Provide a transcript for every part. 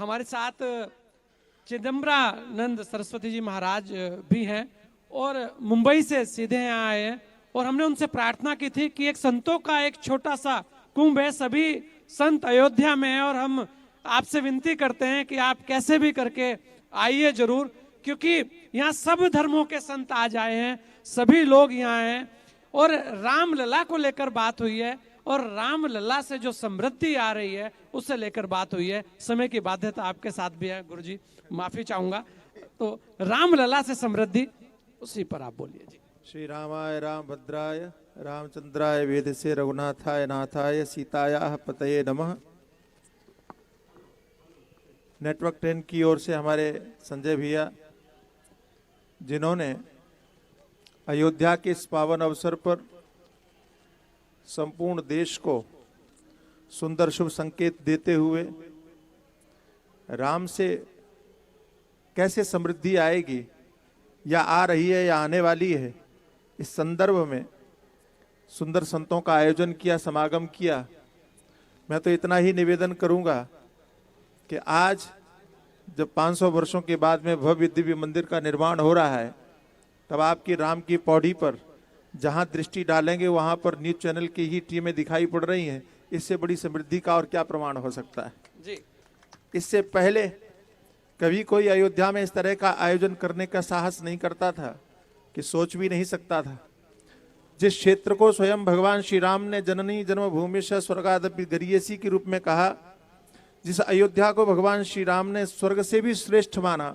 हमारे साथ चिदम्बरानंद सरस्वती जी महाराज भी हैं और मुंबई से सीधे यहाँ आए हैं। और हमने उनसे प्रार्थना की थी कि एक संतों का एक छोटा सा कुंभ है, सभी संत अयोध्या में हैं और हम आपसे विनती करते हैं कि आप कैसे भी करके आइए जरूर, क्योंकि यहाँ सब धर्मों के संत आज आए हैं, सभी लोग यहाँ हैं और रामलला को लेकर बात हुई है और रामलला से जो समृद्धि आ रही है उससे लेकर बात हुई है। समय की बाध्यता आपके साथ भी है गुरुजी, माफी चाहूंगा। तो रामलला से समृद्धि, उसी पर आप बोलिए जी। श्री रामाय रामभद्राय रामचंद्राय वेदसे रघुनाथाय नाथाय सीतायाः पतये नमः। नेटवर्क 10 की ओर से हमारे संजय भैया, जिन्होंने अयोध्या के इस पावन अवसर पर संपूर्ण देश को सुंदर शुभ संकेत देते हुए राम से कैसे समृद्धि आएगी या आ रही है या आने वाली है, इस संदर्भ में सुंदर संतों का आयोजन किया, समागम किया। मैं तो इतना ही निवेदन करूंगा कि आज जब 500 वर्षों के बाद में भव्य दिव्य मंदिर का निर्माण हो रहा है, तब आपकी राम की पौड़ी पर जहां दृष्टि डालेंगे वहां पर न्यूज चैनल की ही टीमें दिखाई पड़ रही हैं। इससे बड़ी समृद्धि का और क्या प्रमाण हो सकता है जी। इससे पहले कभी कोई अयोध्या में इस तरह का आयोजन करने का साहस नहीं करता था, कि सोच भी नहीं सकता था। जिस क्षेत्र को स्वयं भगवान श्री राम ने जननी जन्मभूमि से स्वर्गादपि गरीयसी के रूप में कहा, जिस अयोध्या को भगवान श्री राम ने स्वर्ग से भी श्रेष्ठ माना,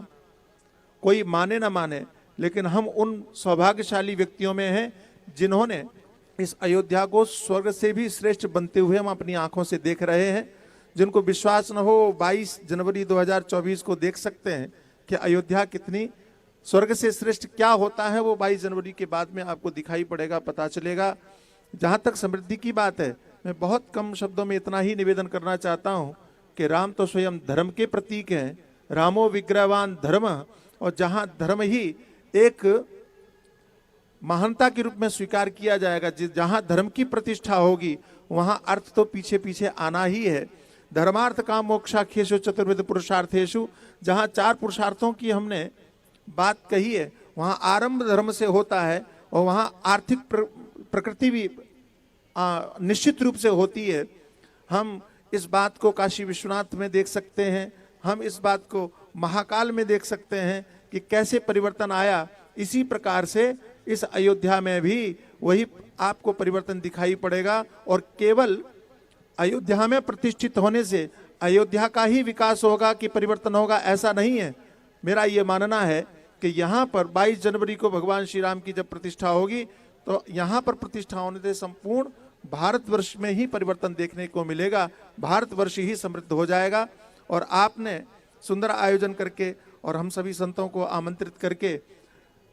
कोई माने ना माने, लेकिन हम उन सौभाग्यशाली व्यक्तियों में हैं जिन्होंने इस अयोध्या को स्वर्ग से भी श्रेष्ठ बनते हुए हम अपनी आंखों से देख रहे हैं। जिनको विश्वास न हो 22 जनवरी 2024 को देख सकते हैं कि अयोध्या कितनी स्वर्ग से श्रेष्ठ क्या होता है। वो 22 जनवरी के बाद में आपको दिखाई पड़ेगा, पता चलेगा। जहां तक समृद्धि की बात है, मैं बहुत कम शब्दों में इतना ही निवेदन करना चाहता हूं कि राम तो स्वयं धर्म के प्रतीक हैं। रामो विग्रहवान धर्म, और जहां धर्म ही एक महानता के रूप में स्वीकार किया जाएगा, जहां धर्म की प्रतिष्ठा होगी वहां अर्थ तो पीछे पीछे आना ही है। धर्मार्थ काम मोक्षाख्येषु चतुर्विध पुरुषार्थेषु, जहां 4 पुरुषार्थों की हमने बात कही है, वहां आरंभ धर्म से होता है और वहां आर्थिक प्रकृति भी निश्चित रूप से होती है। हम इस बात को काशी विश्वनाथ में देख सकते हैं, हम इस बात को महाकाल में देख सकते हैं कि कैसे परिवर्तन आया। इसी प्रकार से इस अयोध्या में भी वही आपको परिवर्तन दिखाई पड़ेगा। और केवल अयोध्या में प्रतिष्ठित होने से अयोध्या का ही विकास होगा कि परिवर्तन होगा, ऐसा नहीं है। मेरा ये मानना है कि यहाँ पर 22 जनवरी को भगवान श्री राम की जब प्रतिष्ठा होगी, तो यहाँ पर प्रतिष्ठा होने से संपूर्ण भारतवर्ष में ही परिवर्तन देखने को मिलेगा। भारतवर्ष ही समृद्ध हो जाएगा। और आपने सुंदर आयोजन करके और हम सभी संतों को आमंत्रित करके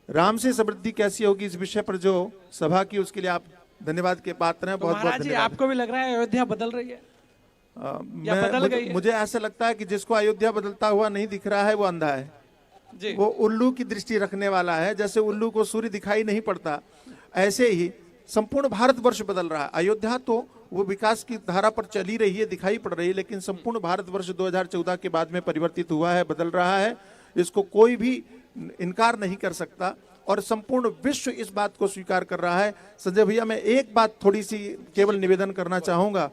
राम से समृद्धि कैसी होगी इस विषय पर जो सभा की, उसके लिए आप धन्यवाद के पात्र हैं। बहुत बहुत धन्यवाद। आपको भी लग रहा है अयोध्या बदल रही है या बदल गई है? मुझे ऐसा लगता है कि जिसको अयोध्या बदलता हुआ नहीं दिख रहा है वो अंधा है जी। वो उल्लू की दृष्टि रखने वाला है। जैसे उल्लू को सूर्य दिखाई नहीं पड़ता, ऐसे ही संपूर्ण भारतवर्ष बदल रहा है। अयोध्या तो वो विकास की धारा पर चली रही है, दिखाई पड़ रही है, लेकिन संपूर्ण भारतवर्ष 2014 के बाद में परिवर्तित हुआ है, बदल रहा है। इसको कोई भी इनकार नहीं कर सकता और संपूर्ण विश्व इस बात को स्वीकार कर रहा है। संजय भैया, मैं एक बात थोड़ी सी केवल निवेदन करना चाहूंगा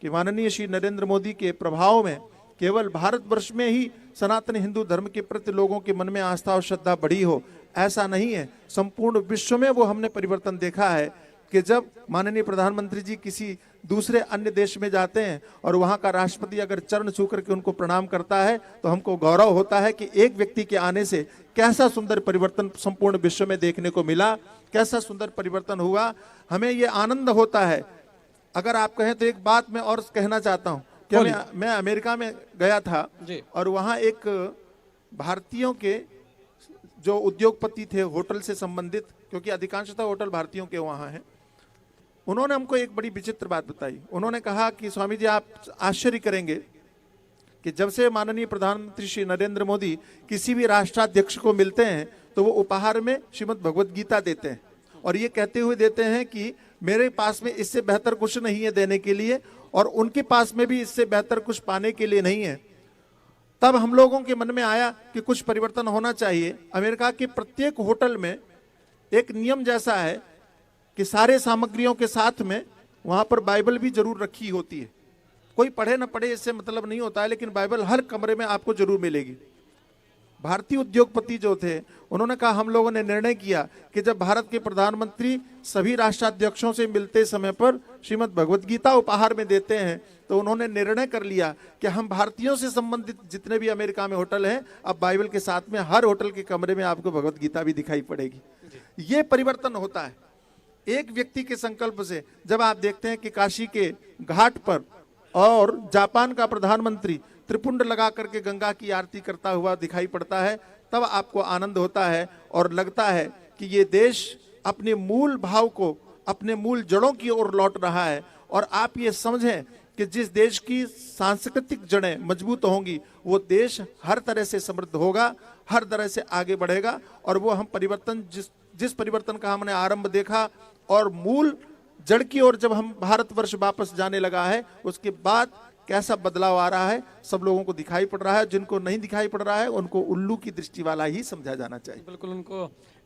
कि माननीय श्री नरेंद्र मोदी के प्रभाव में केवल भारतवर्ष में ही सनातन हिंदू धर्म के प्रति लोगों के मन में आस्था और श्रद्धा बढ़ी हो, ऐसा नहीं है। संपूर्ण विश्व में वो हमने परिवर्तन देखा है कि जब माननीय प्रधानमंत्री जी किसी दूसरे अन्य देश में जाते हैं और वहां का राष्ट्रपति अगर चरण छू करके उनको प्रणाम करता है, तो हमको गौरव होता है कि एक व्यक्ति के आने से कैसा सुंदर परिवर्तन संपूर्ण विश्व में देखने को मिला, कैसा सुंदर परिवर्तन हुआ। हमें ये आनंद होता है। अगर आप कहें तो एक बात मैं और कहना चाहता हूं कि मैं अमेरिका में गया था और वहां एक भारतीयों के जो उद्योगपति थे होटल से संबंधित, क्योंकि अधिकांशतः होटल भारतीयों के वहां हैं, उन्होंने हमको एक बड़ी विचित्र बात बताई। उन्होंने कहा कि स्वामी जी, आप आश्चर्य करेंगे कि जब से माननीय प्रधानमंत्री श्री नरेंद्र मोदी किसी भी राष्ट्राध्यक्ष को मिलते हैं तो वो उपहार में श्रीमद् भगवत गीता देते हैं और ये कहते हुए देते हैं कि मेरे पास में इससे बेहतर कुछ नहीं है देने के लिए और उनके पास में भी इससे बेहतर कुछ पाने के लिए नहीं है। तब हम लोगों के मन में आया कि कुछ परिवर्तन होना चाहिए। अमेरिका के प्रत्येक होटल में एक नियम जैसा है कि सारे सामग्रियों के साथ में वहां पर बाइबल भी जरूर रखी होती है। कोई पढ़े ना पढ़े इससे मतलब नहीं होता है, लेकिन बाइबल हर कमरे में आपको जरूर मिलेगी। भारतीय उद्योगपति जो थे उन्होंने कहा, हम लोगों ने निर्णय किया कि जब भारत के प्रधानमंत्री सभी राष्ट्राध्यक्षों से मिलते समय पर श्रीमद् भगवत गीता उपहार में देते हैं, तो उन्होंने निर्णय कर लिया कि हम भारतीयों से संबंधित जितने भी अमेरिका में होटल हैं, अब बाइबल के साथ में हर होटल के कमरे में आपको भगवत गीता भी दिखाई पड़ेगी। ये परिवर्तन होता है एक व्यक्ति के संकल्प से। जब आप देखते हैं कि काशी के घाट पर और जापान का प्रधानमंत्री त्रिपुंड लगा करके गंगा की आरती करता हुआ दिखाई पड़ता है, तब आपको आनंद होता है और लगता है कि ये देश अपने मूल भाव को, अपने मूल जड़ों की ओर लौट रहा है। और आप ये समझें कि जिस देश की सांस्कृतिक जड़ें मजबूत होंगी, वो देश हर तरह से समृद्ध होगा, हर तरह से आगे बढ़ेगा। और वो हम परिवर्तन, जिस परिवर्तन का हमने आरंभ देखा और मूल जड़ की ओर जब हम भारतवर्ष वापस जाने लगा है, उसके बाद कैसा बदलाव आ रहा है सब लोगों को दिखाई पड़ रहा है। जिनको नहीं दिखाई पड़ रहा है उनको उल्लू की दृष्टि वाला ही समझा जाना चाहिए। बिल्कुल, उनको